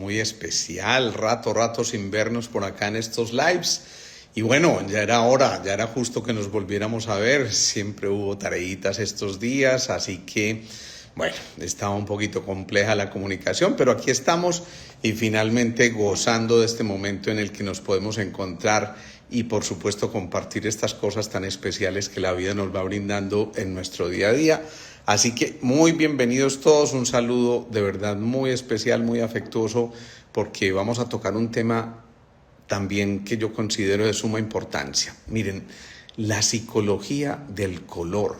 muy especial, rato sin vernos por acá en estos lives. Y bueno, ya era hora, ya era justo que nos volviéramos a ver. Siempre hubo tareitas estos días, así que, bueno, estaba un poquito compleja la comunicación, pero aquí estamos y finalmente gozando de este momento en el que nos podemos encontrar y, por supuesto, compartir estas cosas tan especiales que la vida nos va brindando en nuestro día a día. Así que muy bienvenidos todos, un saludo de verdad muy especial, muy afectuoso, porque vamos a tocar un tema también que yo considero de suma importancia. Miren, la psicología del color.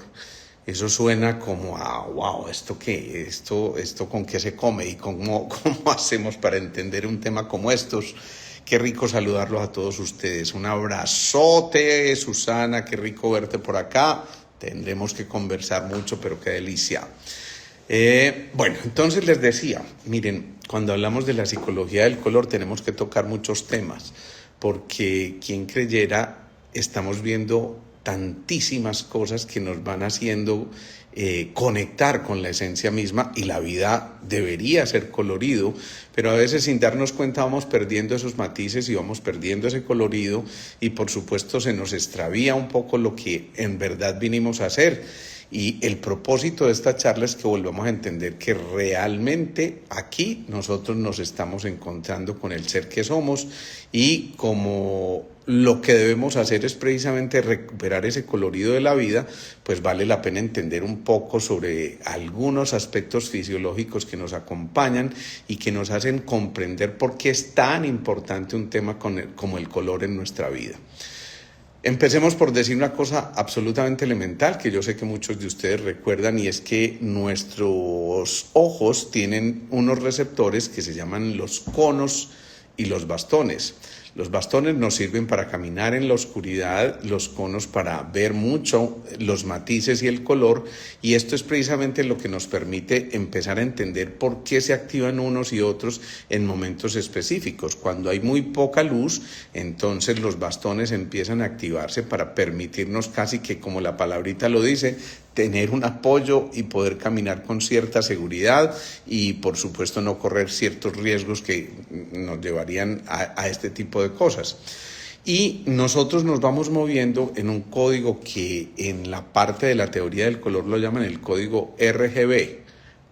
Eso suena como a, wow, ¿esto qué? ¿Esto con qué se come? ¿Y cómo hacemos para entender un tema como estos? Qué rico saludarlos a todos ustedes. Un abrazote, Susana, qué rico verte por acá. Tendremos que conversar mucho, pero qué delicia. Bueno, entonces les decía, miren, cuando hablamos de la psicología del color tenemos que tocar muchos temas, porque quien creyera, estamos viendo tantísimas cosas que nos van haciendo conectar con la esencia misma, y la vida debería ser colorido, pero a veces sin darnos cuenta vamos perdiendo esos matices y vamos perdiendo ese colorido, y por supuesto se nos extravía un poco lo que en verdad vinimos a hacer. Y el propósito de esta charla es que volvamos a entender que realmente aquí nosotros nos estamos encontrando con el ser que somos, y como lo que debemos hacer es precisamente recuperar ese colorido de la vida, pues vale la pena entender un poco sobre algunos aspectos fisiológicos que nos acompañan y que nos hacen comprender por qué es tan importante un tema como el color en nuestra vida. Empecemos por decir una cosa absolutamente elemental que yo sé que muchos de ustedes recuerdan, y es que nuestros ojos tienen unos receptores que se llaman los conos y los bastones. Los bastones nos sirven para caminar en la oscuridad, los conos para ver mucho los matices y el color, y esto es precisamente lo que nos permite empezar a entender por qué se activan unos y otros en momentos específicos. Cuando hay muy poca luz, entonces los bastones empiezan a activarse para permitirnos, casi que como la palabrita lo dice, tener un apoyo y poder caminar con cierta seguridad, y por supuesto no correr ciertos riesgos que nos llevarían a este tipo de cosas. Y nosotros nos vamos moviendo en un código que en la parte de la teoría del color lo llaman el código RGB,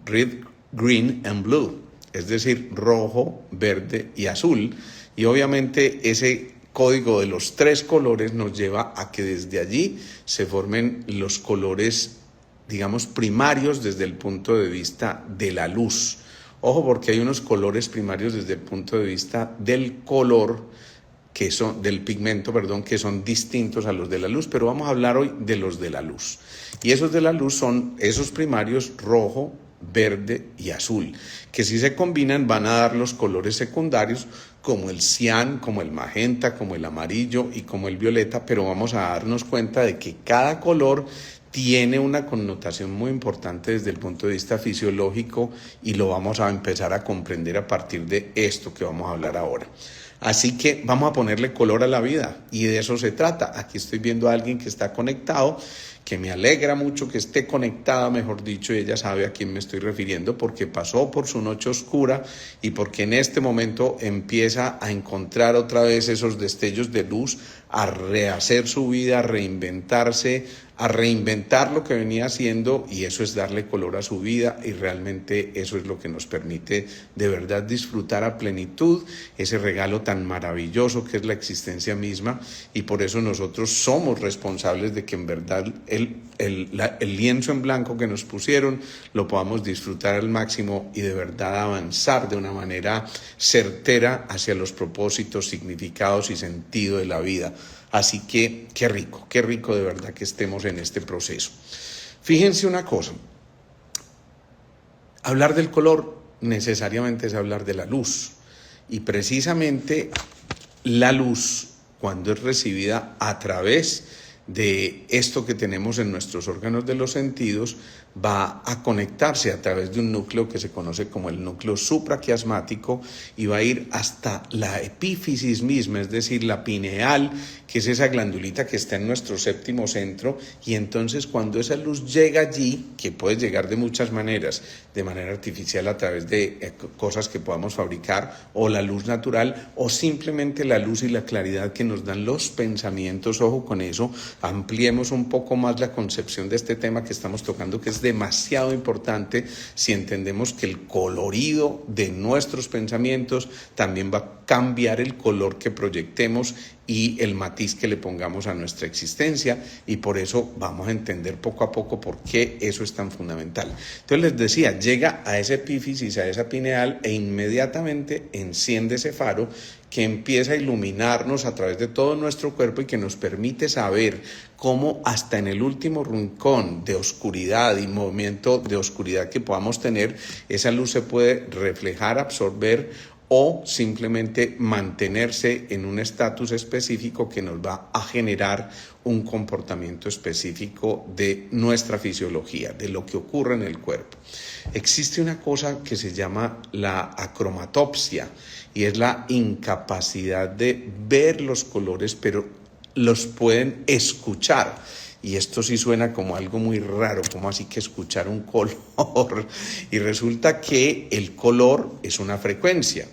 Red, Green and Blue, es decir, rojo, verde y azul, y obviamente ese código de los tres colores nos lleva a que desde allí se formen los colores, digamos, primarios desde el punto de vista de la luz. Ojo, porque hay unos colores primarios desde el punto de vista del color, que son del pigmento, que son distintos a los de la luz, pero vamos a hablar hoy de los de la luz. Y esos de la luz son esos primarios rojo, verde y azul, que si se combinan van a dar los colores secundarios como el cian, como el magenta, como el amarillo y como el violeta, pero vamos a darnos cuenta de que cada color tiene una connotación muy importante desde el punto de vista fisiológico, y lo vamos a empezar a comprender a partir de esto que vamos a hablar ahora. Así que vamos a ponerle color a la vida, y de eso se trata. Aquí estoy viendo a alguien que está conectado, que me alegra mucho que esté conectada, mejor dicho, y ella sabe a quién me estoy refiriendo, porque pasó por su noche oscura y porque en este momento empieza a encontrar otra vez esos destellos de luz, a rehacer su vida, a reinventarse, a reinventar lo que venía haciendo, y eso es darle color a su vida, y realmente eso es lo que nos permite de verdad disfrutar a plenitud ese regalo tan maravilloso que es la existencia misma, y por eso nosotros somos responsables de que en verdad el lienzo en blanco que nos pusieron lo podamos disfrutar al máximo y de verdad avanzar de una manera certera hacia los propósitos, significados y sentido de la vida. Así que qué rico de verdad que estemos en este proceso. Fíjense una cosa, hablar del color necesariamente es hablar de la luz, y precisamente la luz, cuando es recibida a través de esto que tenemos en nuestros órganos de los sentidos va a conectarse a través de un núcleo que se conoce como el núcleo supraquiasmático y va a ir hasta la epífisis misma, es decir, la pineal, que es esa glandulita que está en nuestro séptimo centro, y entonces cuando esa luz llega allí, que puede llegar de muchas maneras, de manera artificial a través de cosas que podamos fabricar, o la luz natural, o simplemente la luz y la claridad que nos dan los pensamientos, ojo con eso, ampliemos un poco más la concepción de este tema que estamos tocando, que es demasiado importante si entendemos que el colorido de nuestros pensamientos también va a cambiar el color que proyectemos y el matiz que le pongamos a nuestra existencia, y por eso vamos a entender poco a poco por qué eso es tan fundamental. Entonces les decía, llega a esa epífisis, a esa pineal, e inmediatamente enciende ese faro que empieza a iluminarnos a través de todo nuestro cuerpo y que nos permite saber cómo hasta en el último rincón de oscuridad y movimiento de oscuridad que podamos tener, esa luz se puede reflejar, absorber o simplemente mantenerse en un estatus específico que nos va a generar un comportamiento específico de nuestra fisiología, de lo que ocurre en el cuerpo. Existe una cosa que se llama la acromatopsia y es la incapacidad de ver los colores, pero los pueden escuchar. Y esto sí suena como algo muy raro, como así que escuchar un color. Y resulta que el color es una frecuencia.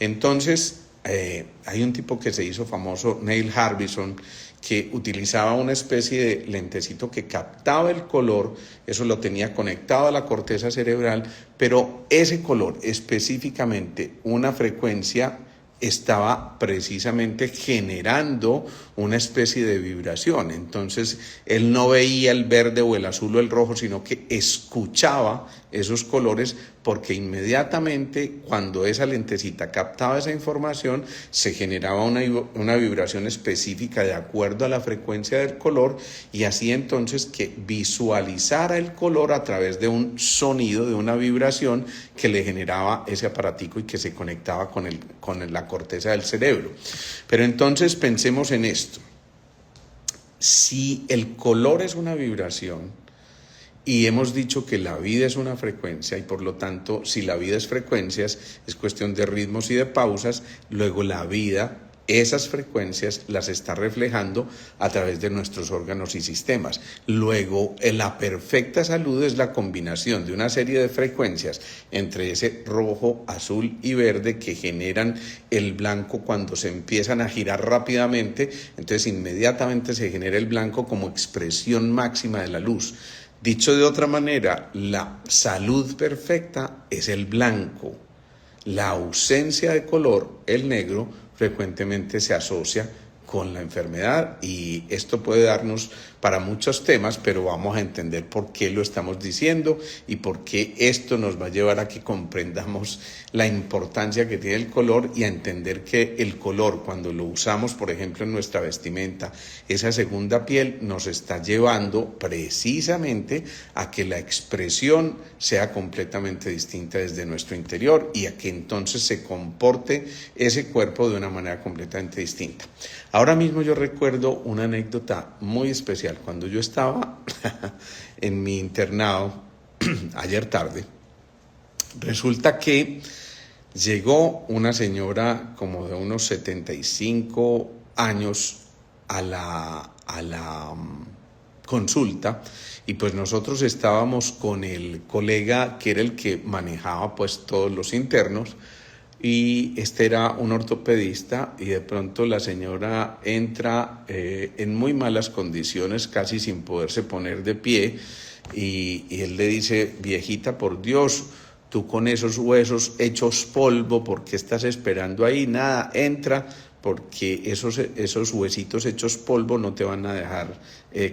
Entonces, hay un tipo que se hizo famoso, Neil Harbison, que utilizaba una especie de lentecito que captaba el color, eso lo tenía conectado a la corteza cerebral, pero ese color, específicamente una frecuencia, estaba precisamente generando una especie de vibración. Entonces él no veía el verde o el azul o el rojo, sino que escuchaba esos colores, porque inmediatamente cuando esa lentecita captaba esa información se generaba una vibración específica de acuerdo a la frecuencia del color, y así entonces que visualizara el color a través de un sonido, de una vibración que le generaba ese aparatico y que se conectaba con la corteza del cerebro. Pero entonces pensemos en esto: si el color es una vibración y hemos dicho que la vida es una frecuencia, y por lo tanto si la vida es frecuencias, es cuestión de ritmos y de pausas, luego la vida, esas frecuencias las está reflejando a través de nuestros órganos y sistemas. Luego, la perfecta salud es la combinación de una serie de frecuencias entre ese rojo, azul y verde que generan el blanco cuando se empiezan a girar rápidamente. Entonces inmediatamente se genera el blanco como expresión máxima de la luz. Dicho de otra manera, la salud perfecta es el blanco. La ausencia de color, el negro, frecuentemente se asocia con la enfermedad, y esto puede darnos para muchos temas, pero vamos a entender por qué lo estamos diciendo y por qué esto nos va a llevar a que comprendamos la importancia que tiene el color, y a entender que el color, cuando lo usamos, por ejemplo, en nuestra vestimenta, esa segunda piel nos está llevando precisamente a que la expresión sea completamente distinta desde nuestro interior, y a que entonces se comporte ese cuerpo de una manera completamente distinta. Ahora mismo yo recuerdo una anécdota muy especial. Cuando yo estaba en mi internado ayer tarde, resulta que llegó una señora como de unos 75 años a la consulta, y pues nosotros estábamos con el colega que era el que manejaba pues todos los internos, y este era un ortopedista, y de pronto la señora entra en muy malas condiciones, casi sin poderse poner de pie, y él le dice: viejita, por Dios, tú con esos huesos hechos polvo, ¿por qué estás esperando ahí? Nada, entra, porque esos huesitos hechos polvo no te van a dejar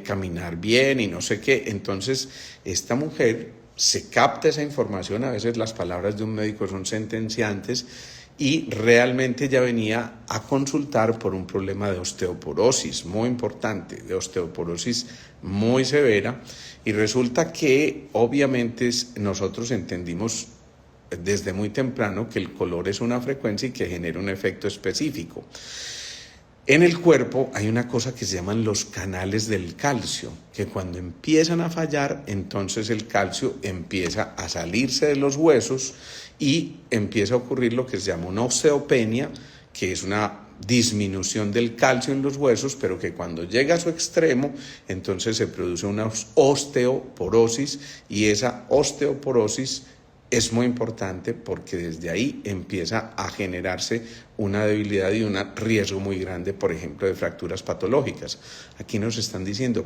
caminar bien y no sé qué. Entonces esta mujer se capta esa información, a veces las palabras de un médico son sentenciantes, y realmente ya venía a consultar por un problema de osteoporosis muy importante, de osteoporosis muy severa, y resulta que obviamente nosotros entendimos desde muy temprano que el color es una frecuencia y que genera un efecto específico. En el cuerpo hay una cosa que se llaman los canales del calcio, que cuando empiezan a fallar, entonces el calcio empieza a salirse de los huesos y empieza a ocurrir lo que se llama una osteopenia, que es una disminución del calcio en los huesos, pero que cuando llega a su extremo, entonces se produce una osteoporosis, y esa osteoporosis es muy importante porque desde ahí empieza a generarse una debilidad y un riesgo muy grande, por ejemplo, de fracturas patológicas. Aquí nos están diciendo,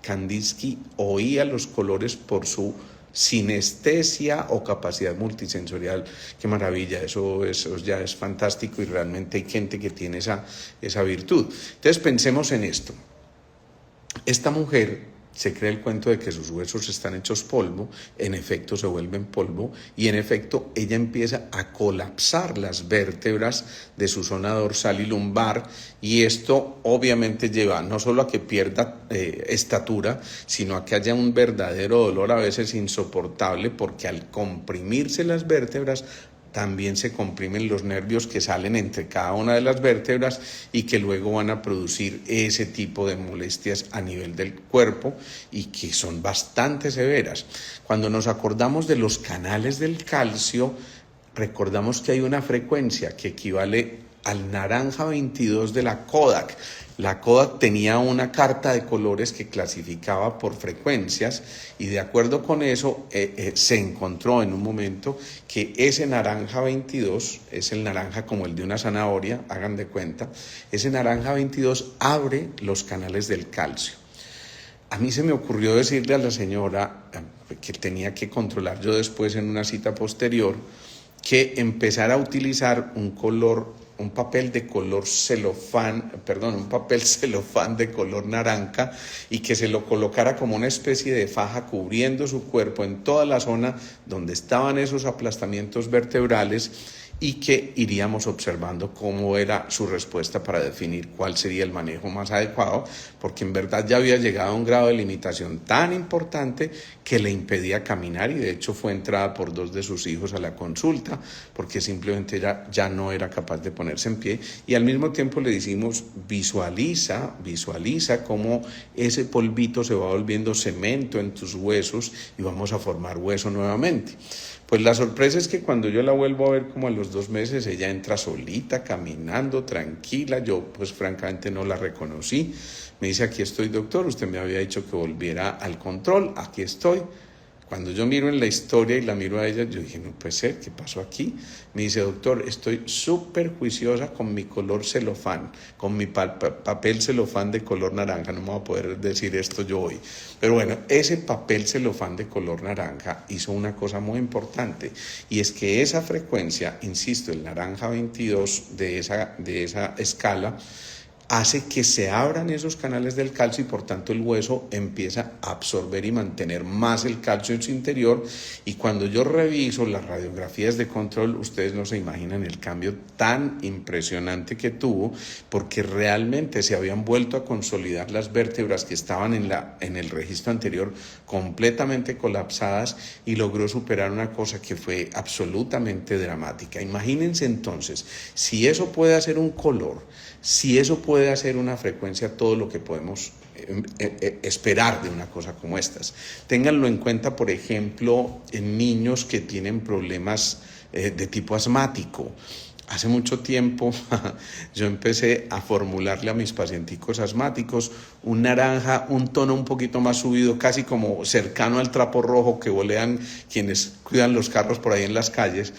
Kandinsky oía los colores por su sinestesia o capacidad multisensorial. Qué maravilla, eso ya es fantástico, y realmente hay gente que tiene esa virtud. Entonces pensemos en esto. Esta mujer se cree el cuento de que sus huesos están hechos polvo, en efecto se vuelven polvo, y en efecto ella empieza a colapsar las vértebras de su zona dorsal y lumbar, y esto obviamente lleva no solo a que pierda estatura, sino a que haya un verdadero dolor, a veces insoportable, porque al comprimirse las vértebras también se comprimen los nervios que salen entre cada una de las vértebras y que luego van a producir ese tipo de molestias a nivel del cuerpo, y que son bastante severas. Cuando nos acordamos de los canales del calcio, recordamos que hay una frecuencia que equivale al naranja 22 de la Kodak. La Kodak tenía una carta de colores que clasificaba por frecuencias, y de acuerdo con eso se encontró en un momento que ese naranja 22 es el naranja como el de una zanahoria, hagan de cuenta, ese naranja 22 abre los canales del calcio. A mí se me ocurrió decirle a la señora, que tenía que controlar yo después en una cita posterior, que empezara a utilizar un papel celofán de color naranja, y que se lo colocara como una especie de faja cubriendo su cuerpo en toda la zona donde estaban esos aplastamientos vertebrales, y que iríamos observando cómo era su respuesta para definir cuál sería el manejo más adecuado, porque en verdad ya había llegado a un grado de limitación tan importante que le impedía caminar, y de hecho fue entrada por 2 de sus hijos a la consulta porque simplemente ya no era capaz de ponerse en pie. Y al mismo tiempo le decimos, visualiza cómo ese polvito se va volviendo cemento en tus huesos y vamos a formar hueso nuevamente. Pues la sorpresa es que cuando yo la vuelvo a ver como a los 2 meses, ella entra solita, caminando, tranquila. Yo pues francamente no la reconocí. Me dice, aquí estoy, doctor, usted me había dicho que volviera al control, aquí estoy. Cuando yo miro en la historia y la miro a ella, yo dije, no puede ser, ¿qué pasó aquí? Me dice, doctor, estoy súper juiciosa con mi color celofán, con mi papel celofán de color naranja. No me voy a poder decir esto yo hoy. Pero bueno, ese papel celofán de color naranja hizo una cosa muy importante, y es que esa frecuencia, insisto, el naranja 22 de esa escala, hace que se abran esos canales del calcio, y por tanto el hueso empieza a absorber y mantener más el calcio en su interior. Y cuando yo reviso las radiografías de control, ustedes no se imaginan el cambio tan impresionante que tuvo, porque realmente se habían vuelto a consolidar las vértebras que estaban en el registro anterior completamente colapsadas, y logró superar una cosa que fue absolutamente dramática. Imagínense entonces, si eso puede hacer un color, si eso puede hacer una frecuencia, todo lo que podemos esperar de una cosa como estas. Ténganlo en cuenta, por ejemplo, en niños que tienen problemas de tipo asmático. Hace mucho tiempo yo empecé a formularle a mis pacienticos asmáticos un naranja, un tono un poquito más subido, casi como cercano al trapo rojo que volean quienes cuidan los carros por ahí en las calles.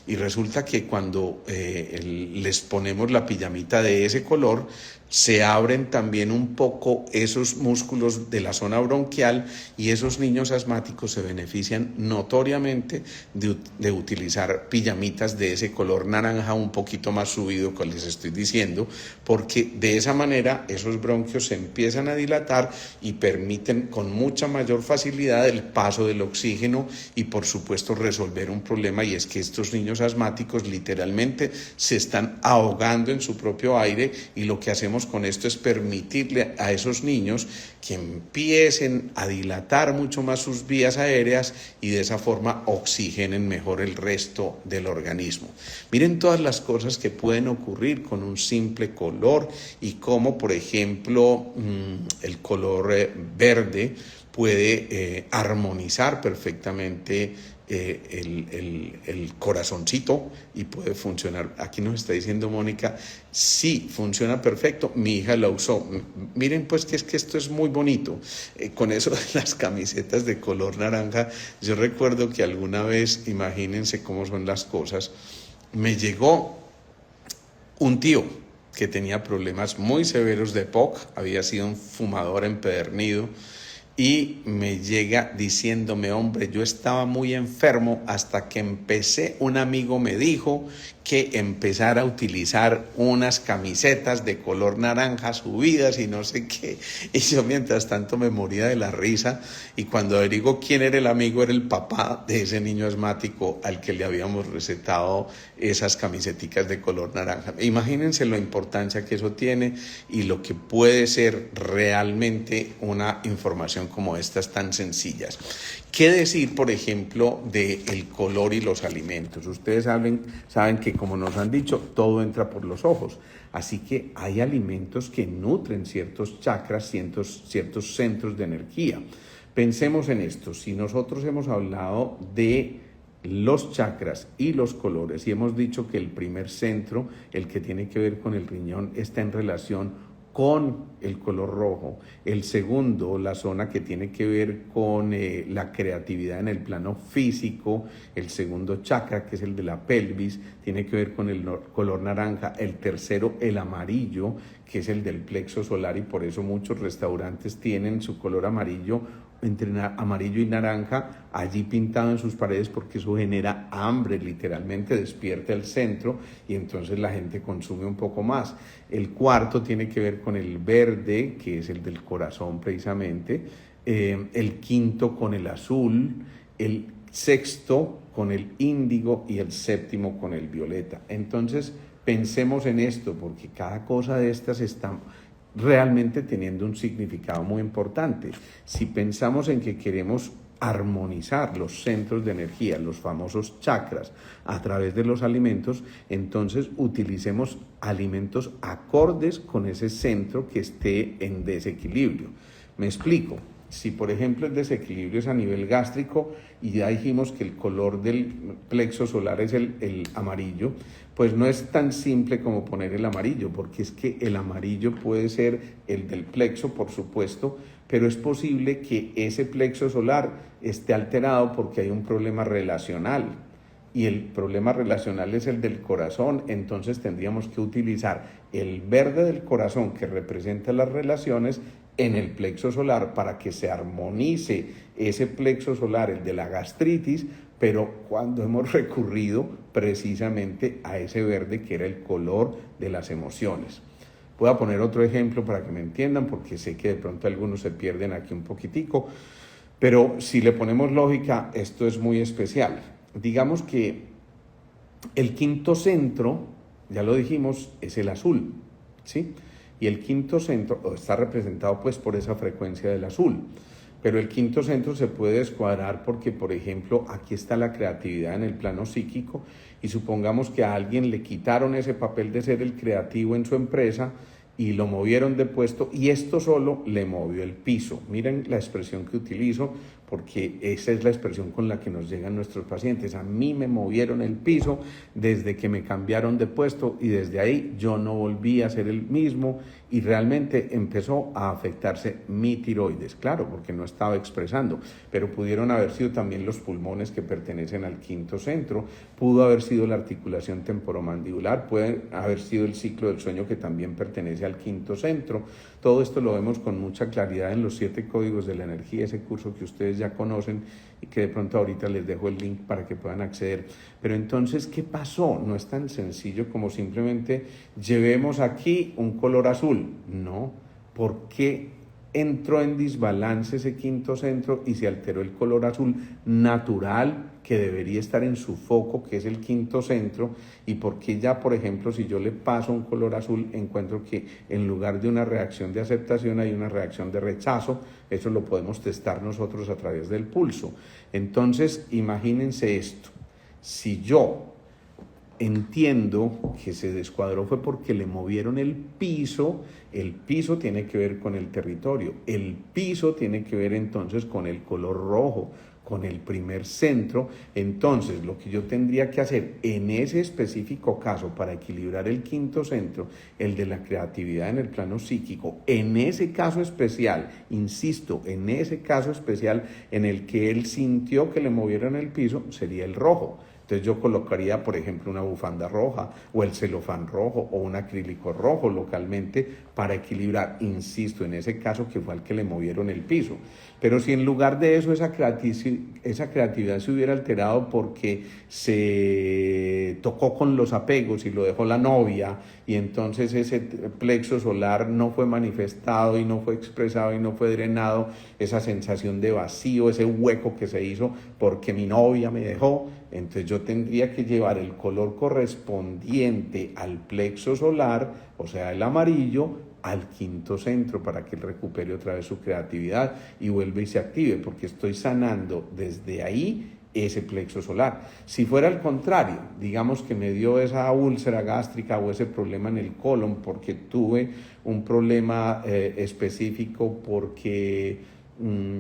Y resulta que cuando les ponemos la pijamita de ese color, se abren también un poco esos músculos de la zona bronquial, y esos niños asmáticos se benefician notoriamente de utilizar pijamitas de ese color naranja un poquito más subido que les estoy diciendo, porque de esa manera esos bronquios se empiezan a dilatar y permiten con mucha mayor facilidad el paso del oxígeno, y por supuesto resolver un problema, y es que estos niños asmáticos literalmente se están ahogando en su propio aire, y lo que hacemos con esto es permitirle a esos niños que empiecen a dilatar mucho más sus vías aéreas, y de esa forma oxigenen mejor el resto del organismo. Miren todas las cosas que pueden ocurrir con un simple color y cómo, por ejemplo, el color verde puede armonizar perfectamente el corazoncito y puede funcionar. Aquí nos está diciendo Mónica, sí, funciona perfecto, mi hija la usó. Miren pues que es que esto es muy bonito. Con eso de las camisetas de color naranja, yo recuerdo que alguna vez, imagínense cómo son las cosas, me llegó un tío que tenía problemas muy severos de POC, había sido un fumador empedernido, y me llega diciéndome, hombre, yo estaba muy enfermo hasta que empecé, un amigo me dijo que empezara a utilizar unas camisetas de color naranja subidas y no sé qué, y yo mientras tanto me moría de la risa, y cuando averiguo quién era el amigo, era el papá de ese niño asmático al que le habíamos recetado esas camisetas de color naranja. Imagínense la importancia que eso tiene y lo que puede ser realmente una información como estas tan sencillas. ¿Qué decir, por ejemplo, del color y los alimentos? Ustedes saben que, como nos han dicho, todo entra por los ojos. Así que hay alimentos que nutren ciertos chakras, ciertos centros de energía. Pensemos en esto. Si nosotros hemos hablado de los chakras y los colores y hemos dicho que el primer centro, el que tiene que ver con el riñón, está en relación con el color rojo. El segundo, la zona que tiene que ver con la creatividad en el plano físico, el segundo chakra, que es el de la pelvis, tiene que ver con el color naranja. El tercero, el amarillo, que es el del plexo solar, y por eso muchos restaurantes tienen su color amarillo, entre amarillo y naranja, allí pintado en sus paredes, porque eso genera hambre, literalmente despierta el centro y entonces la gente consume un poco más. El cuarto tiene que ver con el verde, que es el del corazón precisamente, el quinto con el azul, el sexto con el índigo y el séptimo con el violeta. Entonces pensemos en esto, porque cada cosa de estas está realmente teniendo un significado muy importante. Si pensamos en que queremos armonizar los centros de energía, los famosos chakras, a través de los alimentos, entonces utilicemos alimentos acordes con ese centro que esté en desequilibrio. Me explico. Si, por ejemplo, el desequilibrio es a nivel gástrico y ya dijimos que el color del plexo solar es el amarillo, pues no es tan simple como poner el amarillo, porque es que el amarillo puede ser el del plexo, por supuesto, pero es posible que ese plexo solar esté alterado porque hay un problema relacional. Y el problema relacional es el del corazón, entonces tendríamos que utilizar el verde del corazón, que representa las relaciones, en el plexo solar para que se armonice ese plexo solar, el de la gastritis, pero cuando hemos recurrido precisamente a ese verde que era el color de las emociones. Voy a poner otro ejemplo para que me entiendan, porque sé que de pronto algunos se pierden aquí un poquitico, pero si le ponemos lógica, esto es muy especial. Digamos que el quinto centro, ya lo dijimos, es el azul, ¿sí? Y el quinto centro está representado pues por esa frecuencia del azul. Pero el quinto centro se puede descuadrar porque, por ejemplo, aquí está la creatividad en el plano psíquico y supongamos que a alguien le quitaron ese papel de ser el creativo en su empresa y lo movieron de puesto y esto solo le movió el piso. Miren la expresión que utilizo porque esa es la expresión con la que nos llegan nuestros pacientes. A mí me movieron el piso desde que me cambiaron de puesto y desde ahí yo no volví a ser el mismo y realmente empezó a afectarse mi tiroides, claro, porque no estaba expresando, pero pudieron haber sido también los pulmones que pertenecen al quinto centro, pudo haber sido la articulación temporomandibular, puede haber sido el ciclo del sueño que también pertenece al quinto centro. Todo esto lo vemos con mucha claridad en los 7 códigos de la energía, ese curso que ustedes ya conocen y que de pronto ahorita les dejo el link para que puedan acceder. Pero entonces, ¿qué pasó? No es tan sencillo como simplemente llevemos aquí un color azul. No, ¿por qué entró en desbalance ese quinto centro y se alteró el color azul natural que debería estar en su foco, que es el quinto centro? Y por qué ya, por ejemplo, si yo le paso un color azul, encuentro que en lugar de una reacción de aceptación hay una reacción de rechazo. Eso lo podemos testar nosotros a través del pulso. Entonces, imagínense esto. Si yo entiendo que se descuadró fue porque le movieron el piso tiene que ver con el territorio, el piso tiene que ver entonces con el color rojo, con el primer centro. Entonces lo que yo tendría que hacer en ese específico caso para equilibrar el quinto centro, el de la creatividad en el plano psíquico, en ese caso especial, insisto, en ese caso especial en el que él sintió que le movieron el piso, sería el rojo. Entonces yo colocaría, por ejemplo, una bufanda roja o el celofán rojo o un acrílico rojo localmente para equilibrar, insisto, en ese caso que fue al que le movieron el piso. Pero si en lugar de eso esa creatividad se hubiera alterado porque se tocó con los apegos y lo dejó la novia y entonces ese plexo solar no fue manifestado y no fue expresado y no fue drenado, esa sensación de vacío, ese hueco que se hizo porque mi novia me dejó, entonces yo tendría que llevar el color correspondiente al plexo solar, o sea, el amarillo, al quinto centro para que él recupere otra vez su creatividad y vuelva y se active, porque estoy sanando desde ahí ese plexo solar. Si fuera al contrario, digamos que me dio esa úlcera gástrica o ese problema en el colon porque tuve un problema específico porque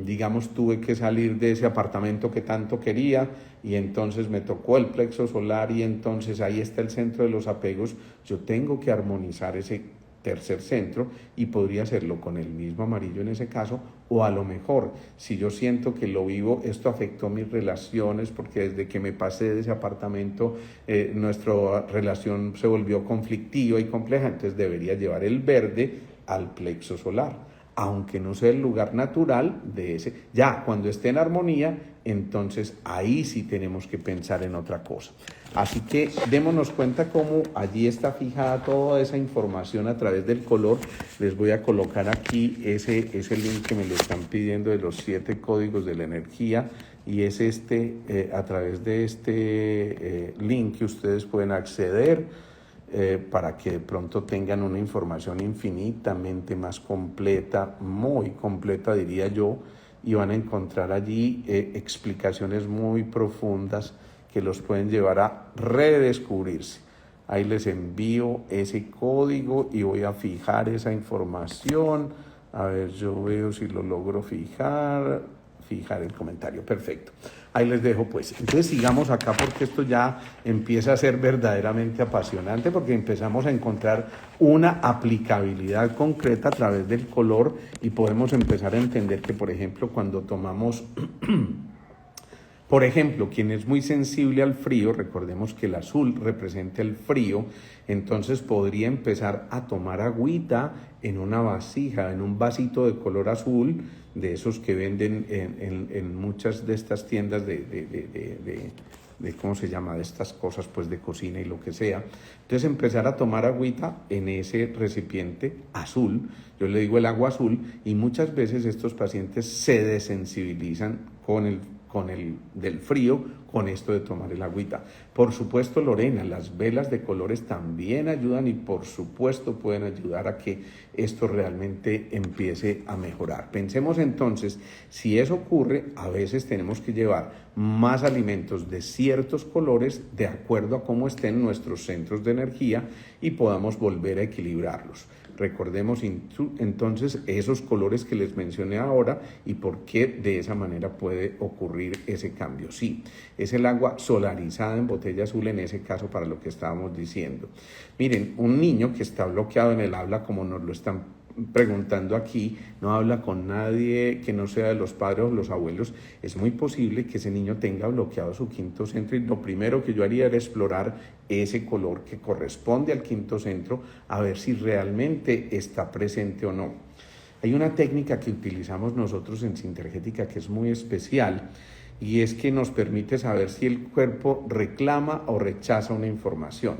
digamos tuve que salir de ese apartamento que tanto quería y entonces me tocó el plexo solar y entonces ahí está el centro de los apegos, yo tengo que armonizar ese tercer centro y podría hacerlo con el mismo amarillo en ese caso, o a lo mejor si yo siento que lo vivo, esto afectó mis relaciones porque desde que me pasé de ese apartamento nuestra relación se volvió conflictiva y compleja, entonces debería llevar el verde al plexo solar, aunque no sea el lugar natural de ese. Ya cuando esté en armonía, entonces ahí sí tenemos que pensar en otra cosa. Así que démonos cuenta cómo allí está fijada toda esa información a través del color. Les voy a colocar aquí ese link que me lo están pidiendo de los 7 códigos de la energía y es a través de este link que ustedes pueden acceder para que de pronto tengan una información infinitamente más completa, muy completa diría yo, y van a encontrar allí explicaciones muy profundas que los pueden llevar a redescubrirse. Ahí les envío ese código y voy a fijar esa información. A ver, yo veo si lo logro fijar el comentario, perfecto. Ahí les dejo pues. Entonces sigamos acá porque esto ya empieza a ser verdaderamente apasionante porque empezamos a encontrar una aplicabilidad concreta a través del color y podemos empezar a entender que, por ejemplo, cuando tomamos... Por ejemplo, quien es muy sensible al frío, recordemos que el azul representa el frío, entonces podría empezar a tomar agüita en una vasija, en un vasito de color azul, de esos que venden en muchas de estas tiendas de ¿cómo se llama? De estas cosas pues de cocina y lo que sea. Entonces empezar a tomar agüita en ese recipiente azul, yo le digo el agua azul, y muchas veces estos pacientes se desensibilizan con el del frío, con esto de tomar el agüita. Por supuesto, Lorena, las velas de colores también ayudan y por supuesto pueden ayudar a que esto realmente empiece a mejorar. Pensemos entonces, si eso ocurre, a veces tenemos que llevar más alimentos de ciertos colores de acuerdo a cómo estén nuestros centros de energía y podamos volver a equilibrarlos. Recordemos entonces esos colores que les mencioné ahora y por qué de esa manera puede ocurrir ese cambio. Sí, es el agua solarizada en botella azul en ese caso para lo que estábamos diciendo. Miren, un niño que está bloqueado en el habla, como nos lo están preguntando aquí, no habla con nadie que no sea de los padres o los abuelos, es muy posible que ese niño tenga bloqueado su quinto centro y lo primero que yo haría era explorar ese color que corresponde al quinto centro a ver si realmente está presente o no. Hay una técnica que utilizamos nosotros en Sintergética que es muy especial y es que nos permite saber si el cuerpo reclama o rechaza una información.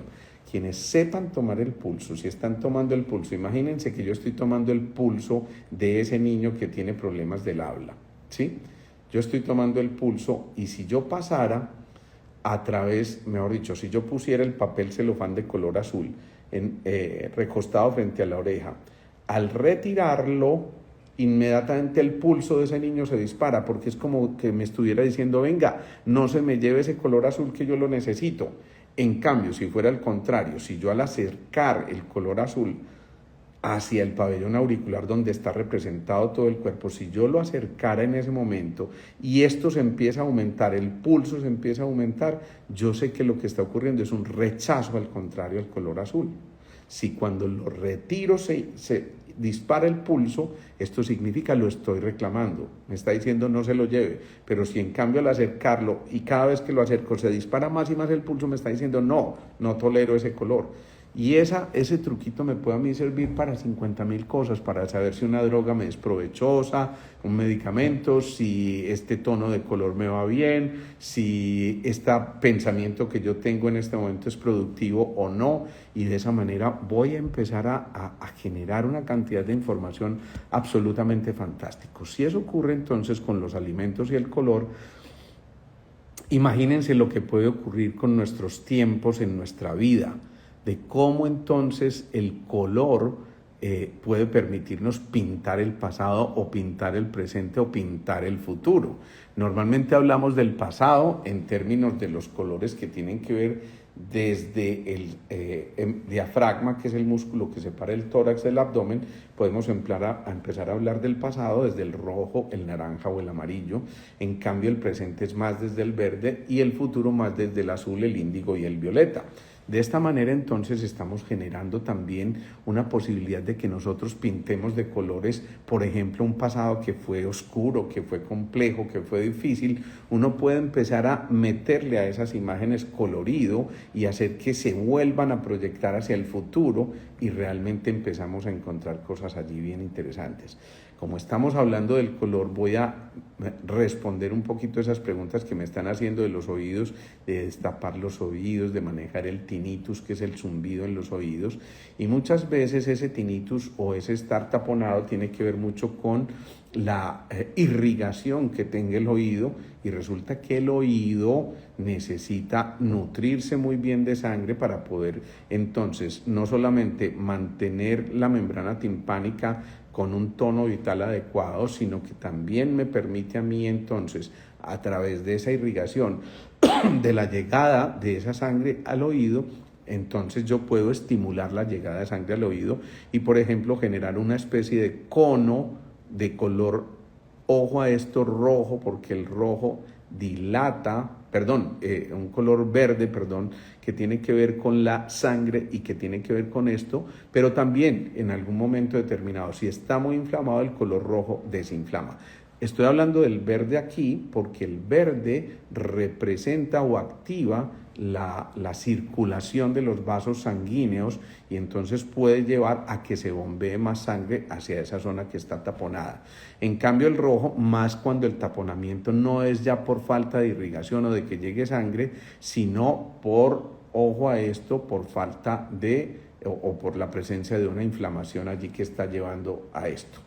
Quienes sepan tomar el pulso, si están tomando el pulso, imagínense que yo estoy tomando el pulso de ese niño que tiene problemas del habla, ¿sí? Yo estoy tomando el pulso y si yo pasara a través, mejor dicho, si yo pusiera el papel celofán de color azul recostado frente a la oreja, al retirarlo, inmediatamente el pulso de ese niño se dispara porque es como que me estuviera diciendo, venga, no se me lleve ese color azul que yo lo necesito. En cambio, si fuera al contrario, si yo al acercar el color azul hacia el pabellón auricular donde está representado todo el cuerpo, si yo lo acercara en ese momento y esto se empieza a aumentar, el pulso se empieza a aumentar, yo sé que lo que está ocurriendo es un rechazo al contrario al color azul. Si cuando lo retiro se dispara el pulso, esto significa lo estoy reclamando, me está diciendo no se lo lleve, pero si en cambio al acercarlo y cada vez que lo acerco se dispara más y más el pulso, me está diciendo no tolero ese color. Y ese truquito me puede a mí servir para 50.000 cosas, para saber si una droga me es provechosa, un medicamento, si este tono de color me va bien, si este pensamiento que yo tengo en este momento es productivo o no. Y de esa manera voy a empezar a generar una cantidad de información absolutamente fantástica. Si eso ocurre entonces con los alimentos y el color, imagínense lo que puede ocurrir con nuestros tiempos en nuestra vida, de cómo entonces el color puede permitirnos pintar el pasado o pintar el presente o pintar el futuro. Normalmente hablamos del pasado en términos de los colores que tienen que ver desde el diafragma, que es el músculo que separa el tórax del abdomen. Podemos empezar a hablar del pasado desde el rojo, el naranja o el amarillo. En cambio, el presente es más desde el verde y el futuro más desde el azul, el índigo y el violeta. De esta manera entonces estamos generando también una posibilidad de que nosotros pintemos de colores, por ejemplo, un pasado que fue oscuro, que fue complejo, que fue difícil. Uno puede empezar a meterle a esas imágenes colorido y hacer que se vuelvan a proyectar hacia el futuro y realmente empezamos a encontrar cosas allí bien interesantes. Como estamos hablando del color, voy a responder un poquito esas preguntas que me están haciendo de los oídos, de destapar los oídos, de manejar el tinnitus, que es el zumbido en los oídos. Y muchas veces ese tinnitus o ese estar taponado tiene que ver mucho con la irrigación que tenga el oído, y resulta que el oído necesita nutrirse muy bien de sangre para poder entonces no solamente mantener la membrana timpánica con un tono vital adecuado, sino que también me permite a mí entonces, a través de esa irrigación, de la llegada de esa sangre al oído, entonces yo puedo estimular la llegada de sangre al oído y, por ejemplo, generar una especie de cono de color, ojo a esto, rojo, porque el rojo dilata, un color verde, que tiene que ver con la sangre y que tiene que ver con esto, pero también en algún momento determinado, si está muy inflamado, el color rojo desinflama. Estoy hablando del verde aquí porque el verde representa o activa la circulación de los vasos sanguíneos y entonces puede llevar a que se bombee más sangre hacia esa zona que está taponada. En cambio el rojo, más cuando el taponamiento no es ya por falta de irrigación o de que llegue sangre, sino por, ojo a esto, por falta de o por la presencia de una inflamación allí que está llevando a esto.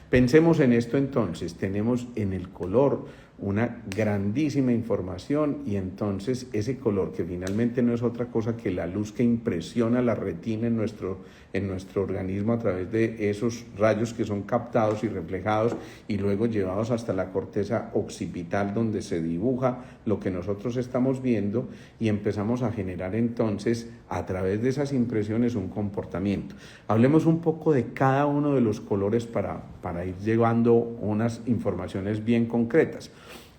Pensemos en esto entonces, tenemos en el color una grandísima información y entonces ese color, que finalmente no es otra cosa que la luz que impresiona la retina en nuestro organismo a través de esos rayos que son captados y reflejados y luego llevados hasta la corteza occipital, donde se dibuja lo que nosotros estamos viendo y empezamos a generar entonces a través de esas impresiones un comportamiento. Hablemos un poco de cada uno de los colores para ir llevando unas informaciones bien concretas.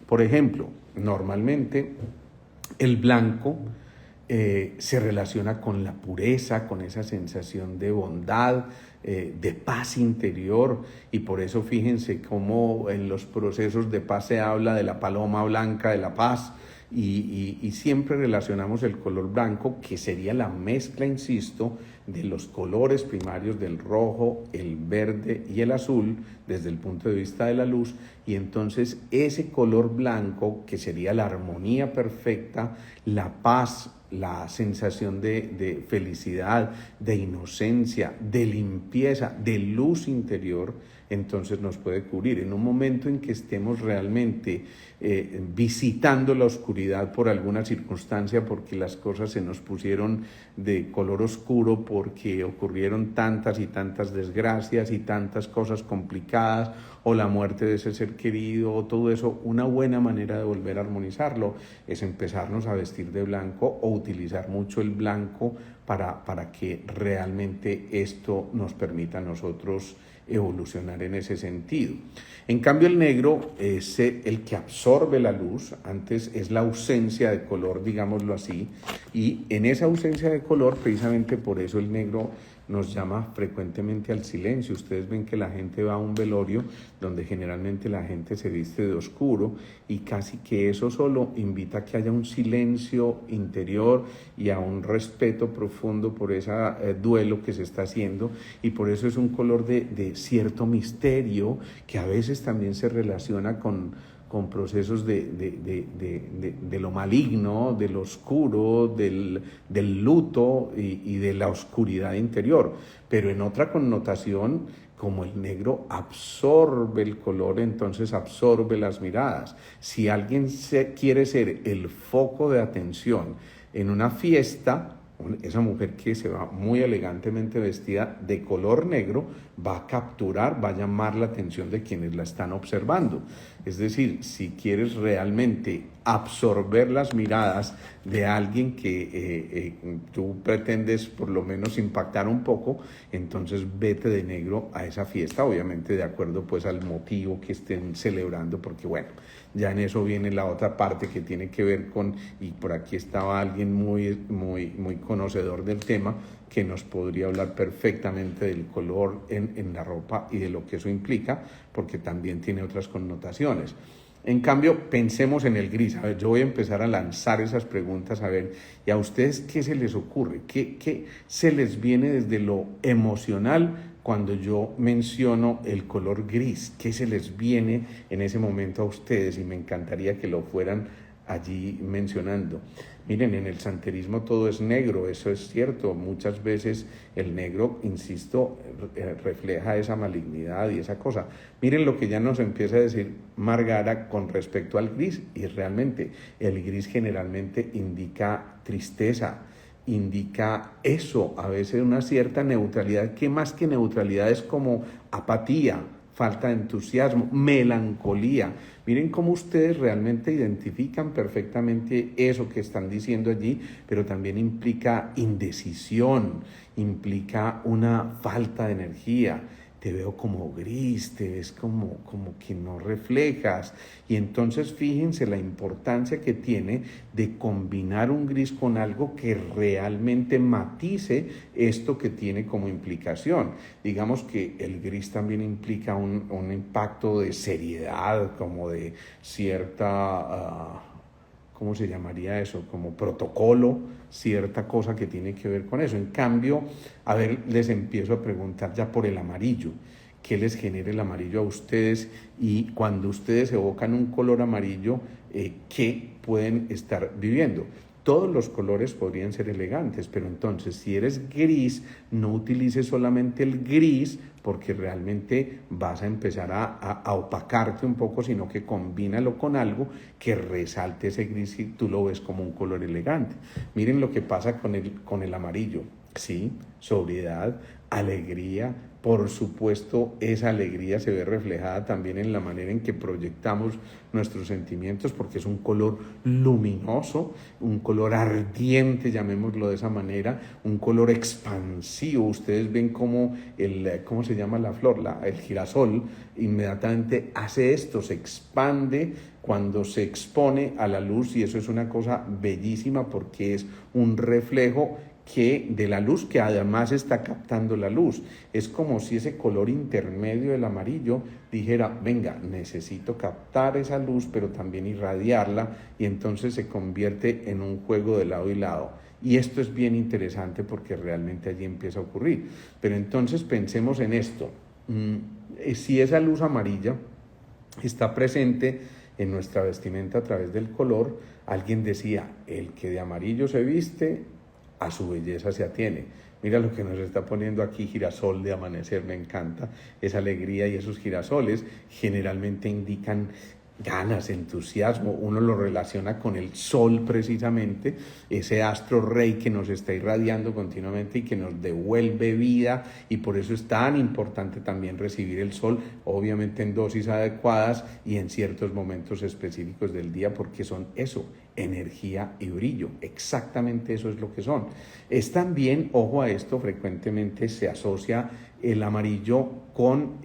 Por ejemplo, normalmente el blanco se relaciona con la pureza, con esa sensación de bondad, de paz interior, y por eso fíjense cómo en los procesos de paz se habla de la paloma blanca de la paz, y siempre relacionamos el color blanco, que sería la mezcla, insisto, de los colores primarios del rojo, el verde y el azul desde el punto de vista de la luz, y entonces ese color blanco, que sería la armonía perfecta, la paz, la sensación de felicidad, de inocencia, de limpieza, de luz interior, entonces nos puede cubrir. En un momento en que estemos realmente visitando la oscuridad por alguna circunstancia, porque las cosas se nos pusieron de color oscuro, porque ocurrieron tantas y tantas desgracias y tantas cosas complicadas, o la muerte de ese ser querido, o todo eso, una buena manera de volver a armonizarlo es empezarnos a vestir de blanco o utilizar mucho el blanco para que realmente esto nos permita a nosotros evolucionar en ese sentido. En cambio, el negro es el que absorbe la luz, antes es la ausencia de color, digámoslo así, y en esa ausencia de color, precisamente por eso el negro nos llama frecuentemente al silencio. Ustedes ven que la gente va a un velorio donde generalmente la gente se viste de oscuro y casi que eso solo invita a que haya un silencio interior y a un respeto profundo por ese duelo que se está haciendo, y por eso es un color de cierto misterio que a veces también se relaciona con procesos de lo maligno, de lo oscuro, del luto y de la oscuridad interior. Pero en otra connotación, como el negro absorbe el color, entonces absorbe las miradas. Si alguien quiere ser el foco de atención en una fiesta, esa mujer que se va muy elegantemente vestida de color negro va a capturar, va a llamar la atención de quienes la están observando. Es decir, si quieres realmente absorber las miradas de alguien que tú pretendes por lo menos impactar un poco, entonces vete de negro a esa fiesta, obviamente de acuerdo pues al motivo que estén celebrando, porque bueno, ya en eso viene la otra parte que tiene que ver con, y por aquí estaba alguien muy conocedor del tema, que nos podría hablar perfectamente del color en la ropa y de lo que eso implica, porque también tiene otras connotaciones. En cambio, pensemos en el gris. A ver, yo voy a empezar a lanzar esas preguntas, a ver, ¿y a ustedes qué se les ocurre? ¿Qué se les viene desde lo emocional cuando yo menciono el color gris? ¿Qué se les viene en ese momento a ustedes? Y me encantaría que lo fueran allí mencionando. Miren, en el santerismo todo es negro, eso es cierto. Muchas veces el negro, insisto, refleja esa malignidad y esa cosa. Miren lo que ya nos empieza a decir Margara con respecto al gris, y realmente el gris generalmente indica tristeza, indica eso, a veces una cierta neutralidad, que más que neutralidad es como apatía, falta de entusiasmo, melancolía. Miren cómo ustedes realmente identifican perfectamente eso que están diciendo allí, pero también implica indecisión, implica una falta de energía. Te veo como gris, te ves como que no reflejas. Y entonces fíjense la importancia que tiene de combinar un gris con algo que realmente matice esto que tiene como implicación. Digamos que el gris también implica un impacto de seriedad, como de cierta... ¿cómo se llamaría eso? Como protocolo, cierta cosa que tiene que ver con eso. En cambio, a ver, les empiezo a preguntar ya por el amarillo. ¿Qué les genera el amarillo a ustedes? Y cuando ustedes evocan un color amarillo, ¿qué pueden estar viviendo? Todos los colores podrían ser elegantes, pero entonces si eres gris, no utilices solamente el gris, porque realmente vas a empezar a opacarte un poco, sino que combínalo con algo que resalte ese gris y tú lo ves como un color elegante. Miren lo que pasa con el amarillo, ¿sí? Sobriedad, alegría. Por supuesto, esa alegría se ve reflejada también en la manera en que proyectamos nuestros sentimientos, porque es un color luminoso, un color ardiente, llamémoslo de esa manera, un color expansivo. Ustedes ven cómo ¿cómo se llama la flor? El girasol inmediatamente hace esto, se expande cuando se expone a la luz, y eso es una cosa bellísima porque es un reflejo de la luz que además está captando la luz. Es como si ese color intermedio del amarillo dijera, venga, necesito captar esa luz pero también irradiarla, y entonces se convierte en un juego de lado y lado. Y esto es bien interesante porque realmente allí empieza a ocurrir. Pero entonces pensemos en esto. Si esa luz amarilla está presente en nuestra vestimenta a través del color, alguien decía, el que de amarillo se viste, a su belleza se atiene. Mira lo que nos está poniendo aquí, girasol de amanecer, me encanta esa alegría, y esos girasoles generalmente indican ganas, entusiasmo. Uno lo relaciona con el sol precisamente, ese astro rey que nos está irradiando continuamente y que nos devuelve vida, y por eso es tan importante también recibir el sol, obviamente en dosis adecuadas y en ciertos momentos específicos del día, porque son eso, energía y brillo, exactamente eso es lo que son. Es también, ojo a esto, frecuentemente se asocia el amarillo con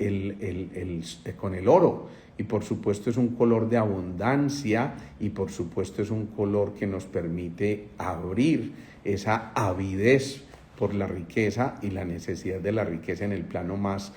con el oro, y por supuesto es un color de abundancia, y por supuesto es un color que nos permite abrir esa avidez por la riqueza y la necesidad de la riqueza en el plano más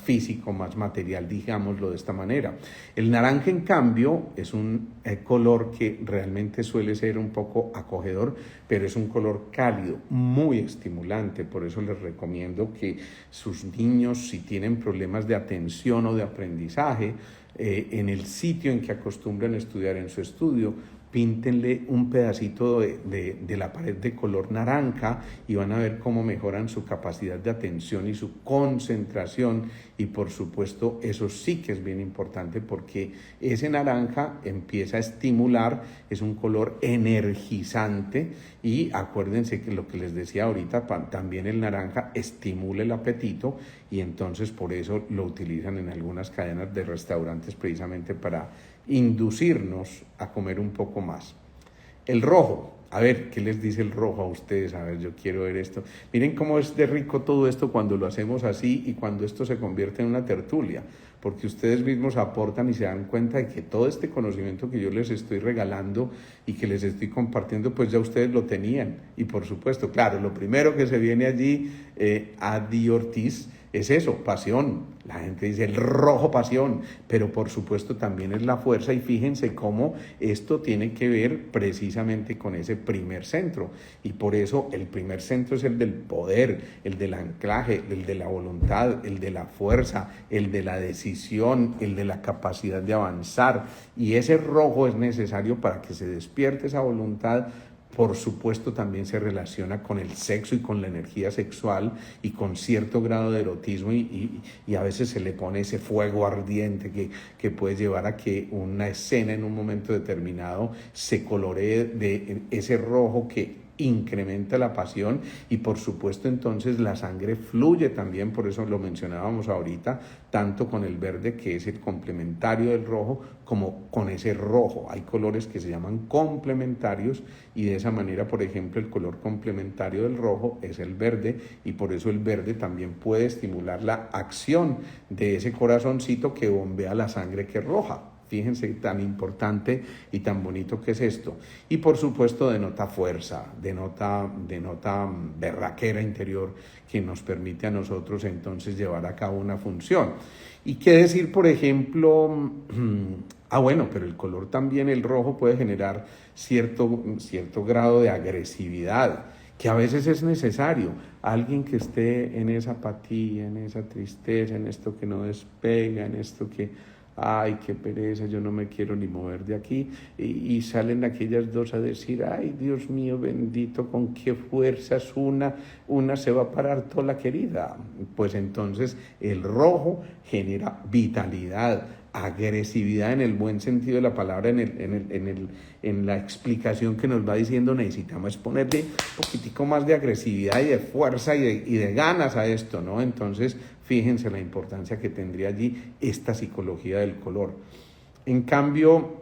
físico, más material, digámoslo de esta manera. El naranja, en cambio, es un color que realmente suele ser un poco acogedor, pero es un color cálido, muy estimulante. Por eso les recomiendo que sus niños, si tienen problemas de atención o de aprendizaje, en el sitio en que acostumbran estudiar en su estudio, píntenle un pedacito de la pared de color naranja, y van a ver cómo mejoran su capacidad de atención y su concentración. Y por supuesto eso sí que es bien importante, porque ese naranja empieza a estimular, es un color energizante, y acuérdense que lo que les decía ahorita, también el naranja estimula el apetito, y entonces por eso lo utilizan en algunas cadenas de restaurantes precisamente para inducirnos a comer un poco más. El rojo, a ver, ¿qué les dice el rojo a ustedes? A ver, yo quiero ver esto. Miren cómo es de rico todo esto cuando lo hacemos así, y cuando esto se convierte en una tertulia, porque ustedes mismos aportan y se dan cuenta de que todo este conocimiento que yo les estoy regalando y que les estoy compartiendo, pues ya ustedes lo tenían. Y por supuesto, claro, lo primero que se viene allí, Adi Ortiz, es eso, pasión. La gente dice el rojo, pasión, pero por supuesto también es la fuerza, y fíjense cómo esto tiene que ver precisamente con ese primer centro, y por eso el primer centro es el del poder, el del anclaje, el de la voluntad, el de la fuerza, el de la decisión, el de la capacidad de avanzar, y ese rojo es necesario para que se despierte esa voluntad. Por supuesto también se relaciona con el sexo y con la energía sexual y con cierto grado de erotismo, y a veces se le pone ese fuego ardiente que puede llevar a que una escena en un momento determinado se coloree de ese rojo que incrementa la pasión, y por supuesto entonces la sangre fluye también. Por eso lo mencionábamos ahorita, tanto con el verde, que es el complementario del rojo, como con ese rojo. Hay colores que se llaman complementarios, y de esa manera, por ejemplo, el color complementario del rojo es el verde, y por eso el verde también puede estimular la acción de ese corazoncito que bombea la sangre que es roja. Fíjense tan importante y tan bonito que es esto. Y por supuesto denota fuerza, denota berraquera interior, que nos permite a nosotros entonces llevar a cabo una función. ¿Y qué decir, por ejemplo? Bueno, pero el color también, el rojo, puede generar cierto grado de agresividad, que a veces es necesario. Alguien que esté en esa apatía, en esa tristeza, en esto que no despega, en esto que ay, qué pereza, yo no me quiero ni mover de aquí, y salen aquellas dos a decir, ay, Dios mío bendito, con qué fuerzas una se va a parar toda la querida. Pues entonces el rojo genera vitalidad, agresividad en el buen sentido de la palabra, en la explicación que nos va diciendo, necesitamos ponerle un poquitico más de agresividad y de fuerza y de ganas a esto, ¿no? Entonces, fíjense la importancia que tendría allí esta psicología del color. En cambio,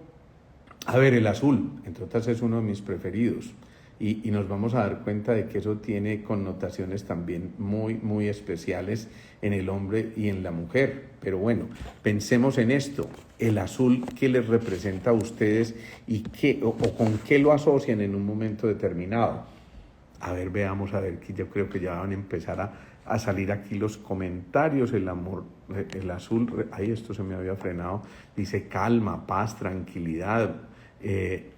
a ver, el azul, entre otras, es uno de mis preferidos. Y nos vamos a dar cuenta de que eso tiene connotaciones también muy, muy especiales en el hombre y en la mujer. Pero bueno, pensemos en esto. El azul, ¿qué les representa a ustedes y con qué lo asocian en un momento determinado? A ver, veamos, a ver, que yo creo que ya van a empezar a salir aquí los comentarios. El amor, el azul, ahí esto se me había frenado, dice calma, paz, tranquilidad,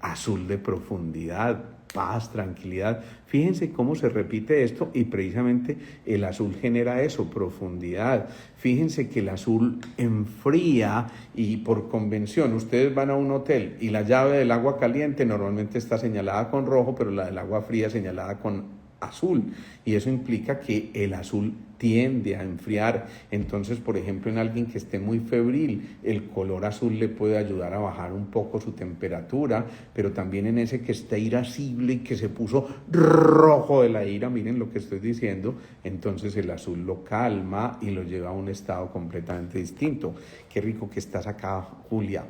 azul de profundidad, paz, tranquilidad. Fíjense cómo se repite esto, y precisamente el azul genera eso, profundidad. Fíjense que el azul enfría, y por convención, ustedes van a un hotel y la llave del agua caliente normalmente está señalada con rojo, pero la del agua fría señalada con azul, y eso implica que el azul tiende a enfriar. Entonces, por ejemplo, en alguien que esté muy febril, el color azul le puede ayudar a bajar un poco su temperatura, pero también en ese que está irascible y que se puso rojo de la ira, miren lo que estoy diciendo, entonces el azul lo calma y lo lleva a un estado completamente distinto. Qué rico que estás acá, Julia.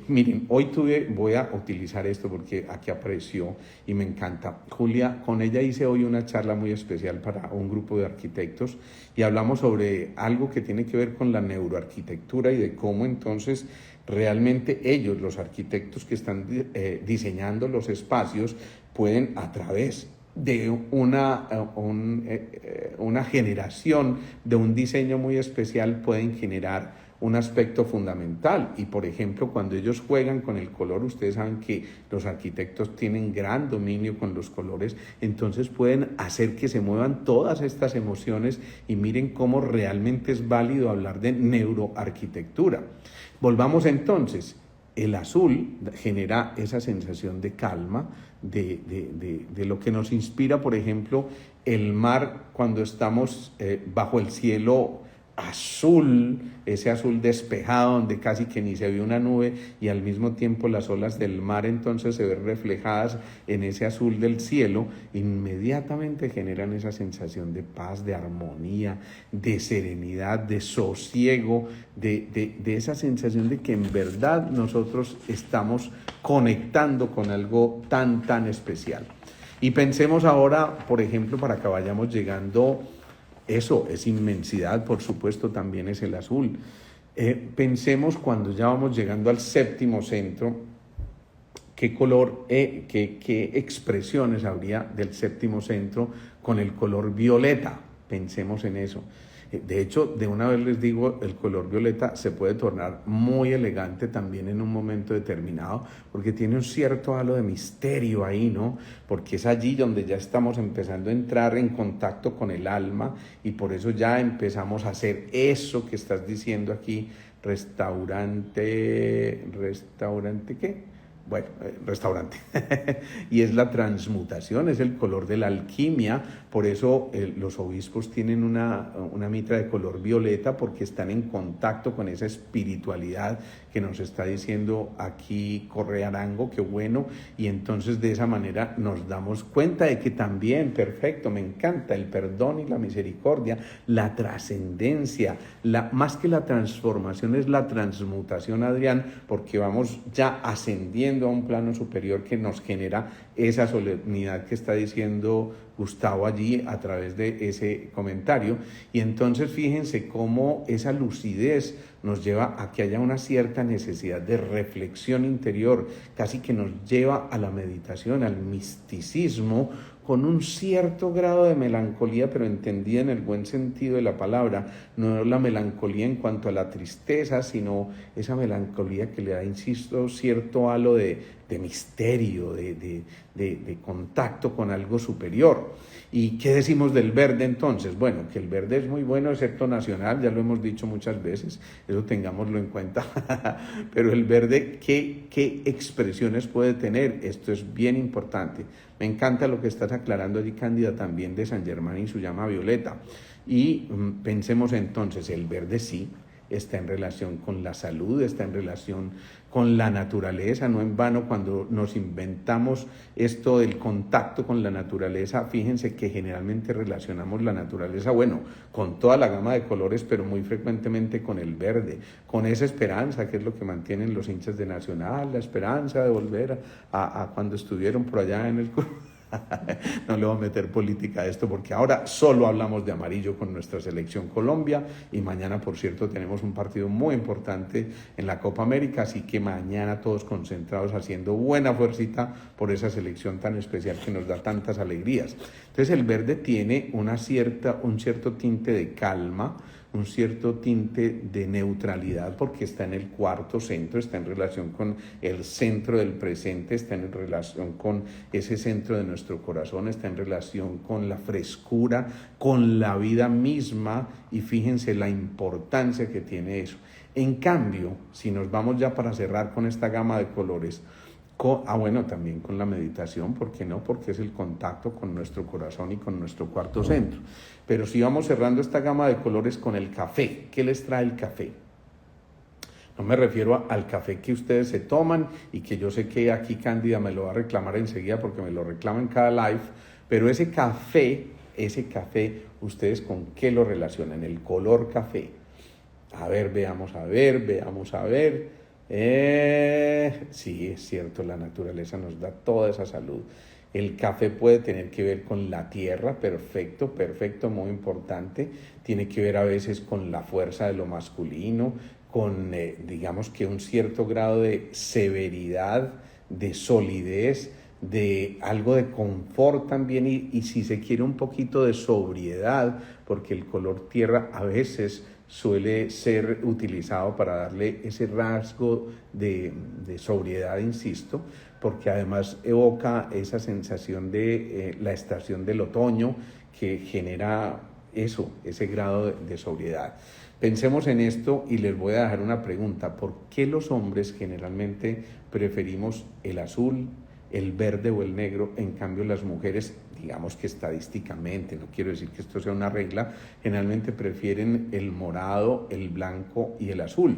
Miren, hoy voy a utilizar esto porque aquí apareció y me encanta. Julia, con ella hice hoy una charla muy especial para un grupo de arquitectos y hablamos sobre algo que tiene que ver con la neuroarquitectura y de cómo entonces realmente ellos, los arquitectos que están diseñando los espacios, pueden a través de una generación de un diseño muy especial, pueden generar un aspecto fundamental. Y por ejemplo, cuando ellos juegan con el color, ustedes saben que los arquitectos tienen gran dominio con los colores, entonces pueden hacer que se muevan todas estas emociones y miren cómo realmente es válido hablar de neuroarquitectura. Volvamos entonces. El azul genera esa sensación de calma, de lo que nos inspira, por ejemplo, el mar cuando estamos bajo el cielo azul, ese azul despejado donde casi que ni se ve una nube y al mismo tiempo las olas del mar entonces se ven reflejadas en ese azul del cielo, inmediatamente generan esa sensación de paz, de armonía, de serenidad, de sosiego, de esa sensación de que en verdad nosotros estamos conectando con algo tan especial. Y pensemos ahora, por ejemplo, para que vayamos llegando. Eso es inmensidad, por supuesto, también es el azul. Pensemos cuando ya vamos llegando al séptimo centro, qué color, qué expresiones habría del séptimo centro con el color violeta. Pensemos en eso. De hecho, de una vez les digo, el color violeta se puede tornar muy elegante también en un momento determinado, porque tiene un cierto halo de misterio ahí, ¿no? Porque es allí donde ya estamos empezando a entrar en contacto con el alma y por eso ya empezamos a hacer eso que estás diciendo aquí, ¿restaurante qué? Bueno, restaurante. Y es la transmutación, es el color de la alquimia. Por eso los obispos tienen una mitra de color violeta, porque están en contacto con esa espiritualidad que nos está diciendo aquí Correa Arango, qué bueno. Y entonces de esa manera nos damos cuenta de que también, perfecto, me encanta el perdón y la misericordia, la trascendencia, más que la transformación es la transmutación, Adrián, porque vamos ya ascendiendo a un plano superior que nos genera esa solemnidad que está diciendo Gustavo allí a través de ese comentario. Y entonces fíjense cómo esa lucidez nos lleva a que haya una cierta necesidad de reflexión interior, casi que nos lleva a la meditación, al misticismo, con un cierto grado de melancolía, pero entendida en el buen sentido de la palabra, no la melancolía en cuanto a la tristeza, sino esa melancolía que le da, insisto, cierto halo de misterio, de contacto con algo superior. ¿Y qué decimos del verde entonces? Bueno, que el verde es muy bueno, excepto nacional, ya lo hemos dicho muchas veces, eso tengámoslo en cuenta, pero el verde, ¿qué expresiones puede tener? Esto es bien importante. Me encanta lo que estás aclarando allí, Cándida, también de San Germán y su llama violeta. Y pensemos entonces, el verde sí está en relación con la salud, está en relación con la naturaleza, no en vano cuando nos inventamos esto del contacto con la naturaleza, fíjense que generalmente relacionamos la naturaleza, bueno, con toda la gama de colores, pero muy frecuentemente con el verde, con esa esperanza que es lo que mantienen los hinchas de Nacional, la esperanza de volver a cuando estuvieron por allá en el... No le voy a meter política a esto porque ahora solo hablamos de amarillo con nuestra selección Colombia y mañana, por cierto, tenemos un partido muy importante en la Copa América, así que mañana todos concentrados haciendo buena fuercita por esa selección tan especial que nos da tantas alegrías. Entonces el verde tiene un cierto tinte de calma, un cierto tinte de neutralidad porque está en el cuarto centro, está en relación con el centro del presente, está en relación con ese centro de nuestro corazón, está en relación con la frescura, con la vida misma y fíjense la importancia que tiene eso. En cambio, si nos vamos ya para cerrar con esta gama de colores, Bueno, también con la meditación, ¿por qué no? Porque es el contacto con nuestro corazón y con nuestro cuarto centro. Pero si vamos cerrando esta gama de colores con el café, ¿qué les trae el café? No me refiero al café que ustedes se toman y que yo sé que aquí Cándida me lo va a reclamar enseguida porque me lo reclama en cada live, pero ese café, ¿ustedes con qué lo relacionan? El color café. A ver, veamos a ver. Sí, es cierto, la naturaleza nos da toda esa salud. El café puede tener que ver con la tierra, perfecto, muy importante. Tiene que ver a veces con la fuerza de lo masculino, con, digamos que un cierto grado de severidad, de solidez, de algo de confort también y si se quiere un poquito de sobriedad, porque el color tierra a veces suele ser utilizado para darle ese rasgo de sobriedad, insisto, porque además evoca esa sensación de la estación del otoño que genera eso, ese grado de sobriedad. Pensemos en esto y les voy a dejar una pregunta. ¿Por qué los hombres generalmente preferimos el azul, el verde o el negro? En cambio las mujeres, digamos que estadísticamente, no quiero decir que esto sea una regla, generalmente prefieren el morado, el blanco y el azul.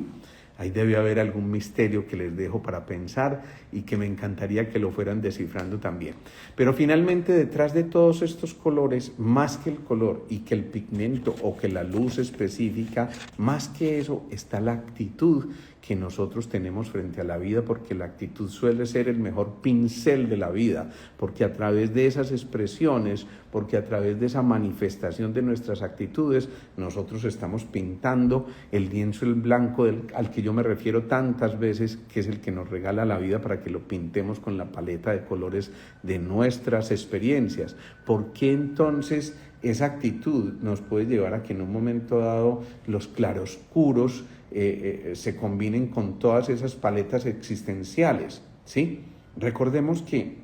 Ahí debe haber algún misterio que les dejo para pensar y que me encantaría que lo fueran descifrando también. Pero finalmente detrás de todos estos colores, más que el color y que el pigmento o que la luz específica, más que eso está la actitud que nosotros tenemos frente a la vida, porque la actitud suele ser el mejor pincel de la vida, porque a través de esas expresiones, porque a través de esa manifestación de nuestras actitudes, nosotros estamos pintando el lienzo el blanco al que yo me refiero tantas veces, que es el que nos regala la vida para que lo pintemos con la paleta de colores de nuestras experiencias. ¿Por qué entonces esa actitud nos puede llevar a que en un momento dado los claroscuros se combinen con todas esas paletas existenciales, ¿sí? Recordemos que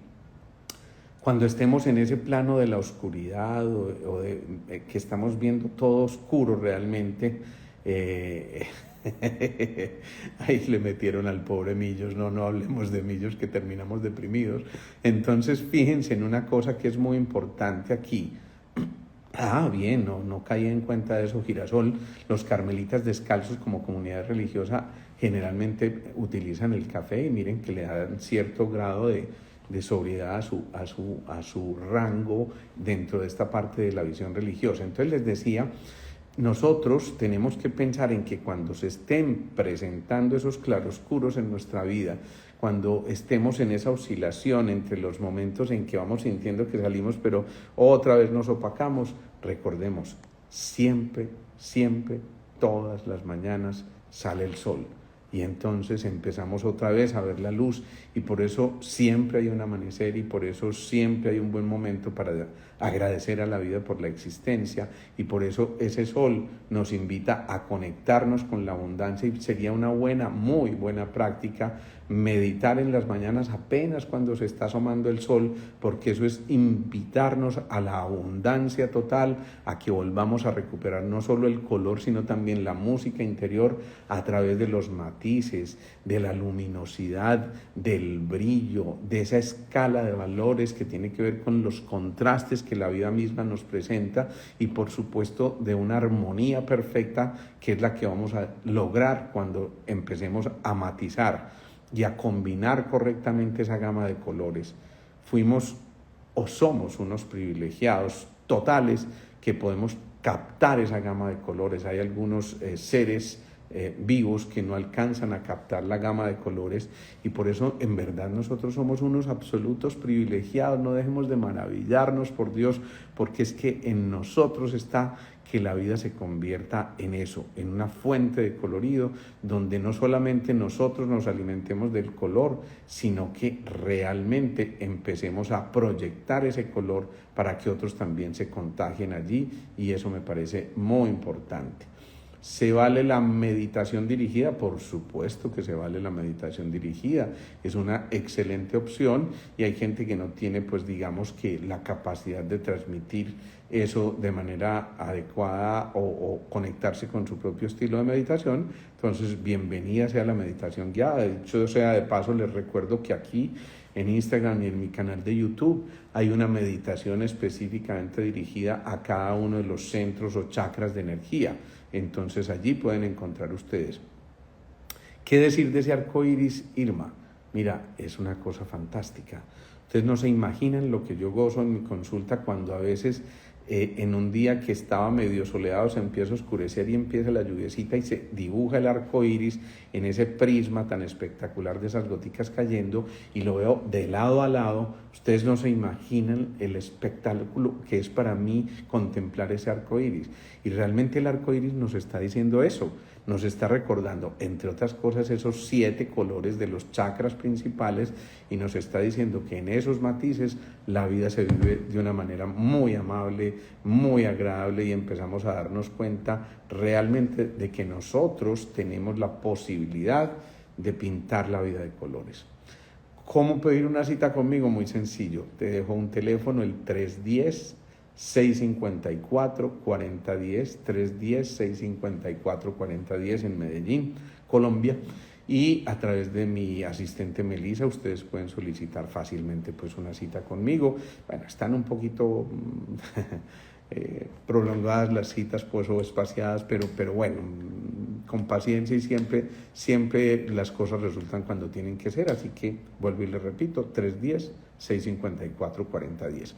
cuando estemos en ese plano de la oscuridad que estamos viendo todo oscuro realmente, ahí le metieron al pobre Millos, no hablemos de Millos que terminamos deprimidos. Entonces fíjense en una cosa que es muy importante aquí. Bien, no caí en cuenta de eso, Girasol. Los carmelitas descalzos como comunidad religiosa generalmente utilizan el café y miren que le dan cierto grado de sobriedad a su rango dentro de esta parte de la visión religiosa. Entonces les decía, nosotros tenemos que pensar en que cuando se estén presentando esos claroscuros en nuestra vida, cuando estemos en esa oscilación entre los momentos en que vamos sintiendo que salimos, pero otra vez nos opacamos, recordemos, siempre, todas las mañanas sale el sol. Y entonces empezamos otra vez a ver la luz y por eso siempre hay un amanecer y por eso siempre hay un buen momento para agradecer a la vida por la existencia y por eso ese sol nos invita a conectarnos con la abundancia y sería una muy buena práctica meditar en las mañanas apenas cuando se está asomando el sol, porque eso es invitarnos a la abundancia total, a que volvamos a recuperar no solo el color, sino también la música interior a través de los matices, de la luminosidad, del brillo, de esa escala de valores que tiene que ver con los contrastes que la vida misma nos presenta y por supuesto de una armonía perfecta que es la que vamos a lograr cuando empecemos a matizar y a combinar correctamente esa gama de colores. Fuimos o somos unos privilegiados totales que podemos captar esa gama de colores. Hay algunos seres vivos que no alcanzan a captar la gama de colores y por eso en verdad nosotros somos unos absolutos privilegiados. No dejemos de maravillarnos, por Dios, porque es que en nosotros está que la vida se convierta en eso, en una fuente de colorido, donde no solamente nosotros nos alimentemos del color, sino que realmente empecemos a proyectar ese color para que otros también se contagien allí, y eso me parece muy importante. ¿Se vale la meditación dirigida? Por supuesto que se vale la meditación dirigida. Es una excelente opción y hay gente que no tiene, pues digamos que la capacidad de transmitir eso de manera adecuada o conectarse con su propio estilo de meditación. Entonces, bienvenida sea la meditación guiada. De hecho, sea de paso, les recuerdo que aquí en Instagram y en mi canal de YouTube hay una meditación específicamente dirigida a cada uno de los centros o chakras de energía. Entonces allí pueden encontrar ustedes. ¿Qué decir de ese arco iris, Irma? Mira, es una cosa fantástica. Ustedes no se imaginan lo que yo gozo en mi consulta cuando a veces en un día que estaba medio soleado se empieza a oscurecer y empieza la lluviecita y se dibuja el arco iris en ese prisma tan espectacular de esas goticas cayendo y lo veo de lado a lado. Ustedes no se imaginan el espectáculo que es para mí contemplar ese arco iris. Y realmente el arco iris nos está diciendo eso. Nos está recordando, entre otras cosas, esos 7 colores de los chakras principales y nos está diciendo que en esos matices la vida se vive de una manera muy amable, muy agradable y empezamos a darnos cuenta realmente de que nosotros tenemos la posibilidad de pintar la vida de colores. ¿Cómo pedir una cita conmigo? Muy sencillo. Te dejo un teléfono, el 310-654-4010, 310-654-4010 en Medellín, Colombia. Y a través de mi asistente Melissa, ustedes pueden solicitar fácilmente pues una cita conmigo. Bueno, están un poquito prolongadas las citas pues o espaciadas, pero bueno, con paciencia y siempre las cosas resultan cuando tienen que ser. Así que vuelvo y les repito, 310-654-4010.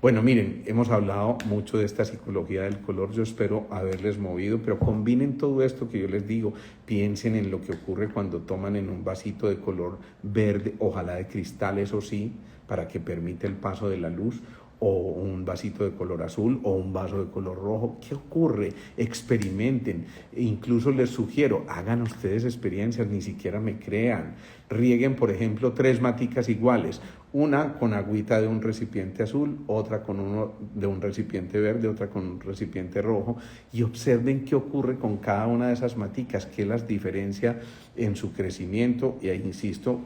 Bueno, miren, hemos hablado mucho de esta psicología del color, yo espero haberles movido, pero combinen todo esto que yo les digo, piensen en lo que ocurre cuando toman en un vasito de color verde, ojalá de cristal, eso sí, para que permita el paso de la luz, o un vasito de color azul o un vaso de color rojo. ¿Qué ocurre? Experimenten. Incluso les sugiero, hagan ustedes experiencias, ni siquiera me crean. Rieguen, por ejemplo, 3 maticas iguales. Una con agüita de un recipiente azul, otra con uno de un recipiente verde, otra con un recipiente rojo, y observen qué ocurre con cada una de esas maticas, qué las diferencia en su crecimiento. Y ahí insisto,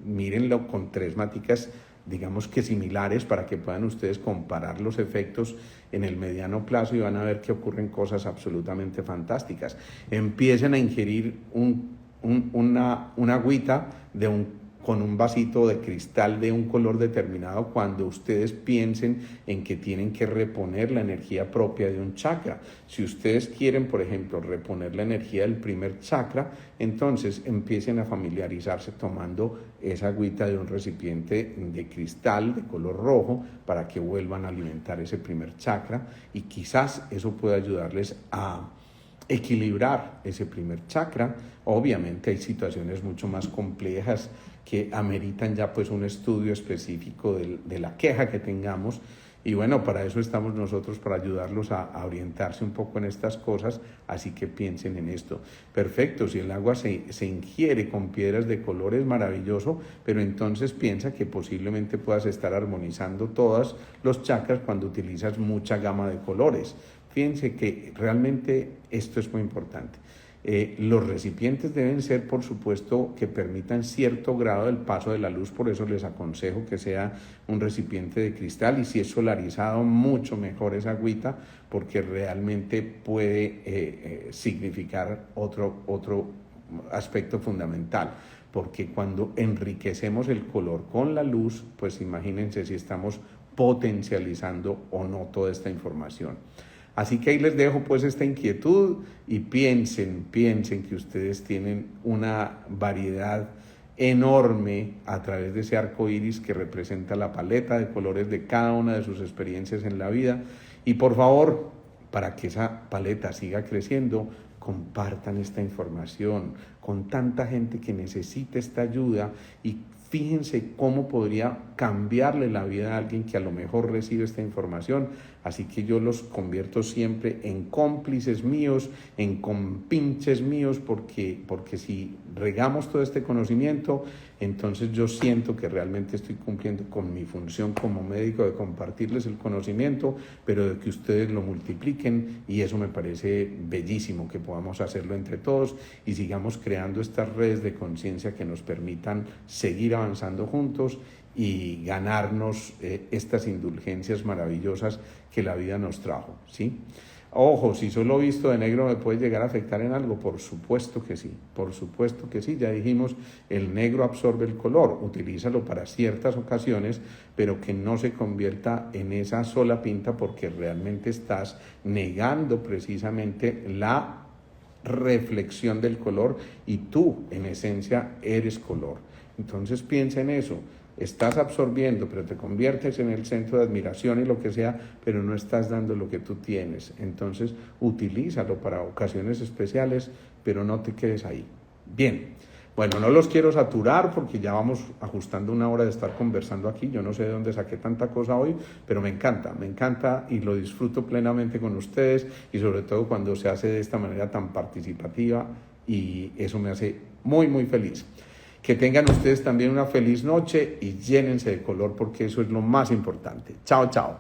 mírenlo con 3 maticas digamos que similares para que puedan ustedes comparar los efectos en el mediano plazo y van a ver que ocurren cosas absolutamente fantásticas. Empiecen a ingerir una agüita con un vasito de cristal de un color determinado cuando ustedes piensen en que tienen que reponer la energía propia de un chakra. Si ustedes quieren, por ejemplo, reponer la energía del primer chakra, entonces empiecen a familiarizarse tomando esa agüita de un recipiente de cristal de color rojo para que vuelvan a alimentar ese primer chakra y quizás eso pueda ayudarles a equilibrar ese primer chakra. Obviamente hay situaciones mucho más complejas que ameritan ya pues un estudio específico de la queja que tengamos y bueno, para eso estamos nosotros, para ayudarlos a orientarse un poco en estas cosas, así que piensen en esto. Perfecto, si el agua se ingiere con piedras de color es maravilloso, pero entonces piensa que posiblemente puedas estar armonizando todos los chakras cuando utilizas mucha gama de colores. Fíjense que realmente esto es muy importante. Los recipientes deben ser, por supuesto, que permitan cierto grado del paso de la luz, por eso les aconsejo que sea un recipiente de cristal y si es solarizado, mucho mejor esa agüita, porque realmente puede significar otro aspecto fundamental, porque cuando enriquecemos el color con la luz, pues imagínense si estamos potencializando o no toda esta información. Así que ahí les dejo pues esta inquietud y piensen que ustedes tienen una variedad enorme a través de ese arco iris que representa la paleta de colores de cada una de sus experiencias en la vida. Y por favor, para que esa paleta siga creciendo, compartan esta información con tanta gente que necesita esta ayuda y fíjense cómo podría cambiarle la vida a alguien que a lo mejor recibe esta información. Así que yo los convierto siempre en cómplices míos, en compinches míos, porque si regamos todo este conocimiento, entonces yo siento que realmente estoy cumpliendo con mi función como médico de compartirles el conocimiento, pero de que ustedes lo multipliquen, y eso me parece bellísimo, que podamos hacerlo entre todos y sigamos creando estas redes de conciencia que nos permitan seguir avanzando juntos y ganarnos estas indulgencias maravillosas que la vida nos trajo, ¿sí? Ojo, si solo visto de negro me puede llegar a afectar en algo, por supuesto que sí, ya dijimos, el negro absorbe el color, utilízalo para ciertas ocasiones, pero que no se convierta en esa sola pinta, porque realmente estás negando precisamente la reflexión del color, y tú en esencia eres color. Entonces piensa en eso. Estás absorbiendo, pero te conviertes en el centro de admiración y lo que sea, pero no estás dando lo que tú tienes. Entonces, utilízalo para ocasiones especiales, pero no te quedes ahí. Bien, bueno, no los quiero saturar porque ya vamos ajustando una hora de estar conversando aquí. Yo no sé de dónde saqué tanta cosa hoy, pero me encanta y lo disfruto plenamente con ustedes, y sobre todo cuando se hace de esta manera tan participativa, y eso me hace muy, muy feliz. Que tengan ustedes también una feliz noche y llénense de color, porque eso es lo más importante. Chao, chao.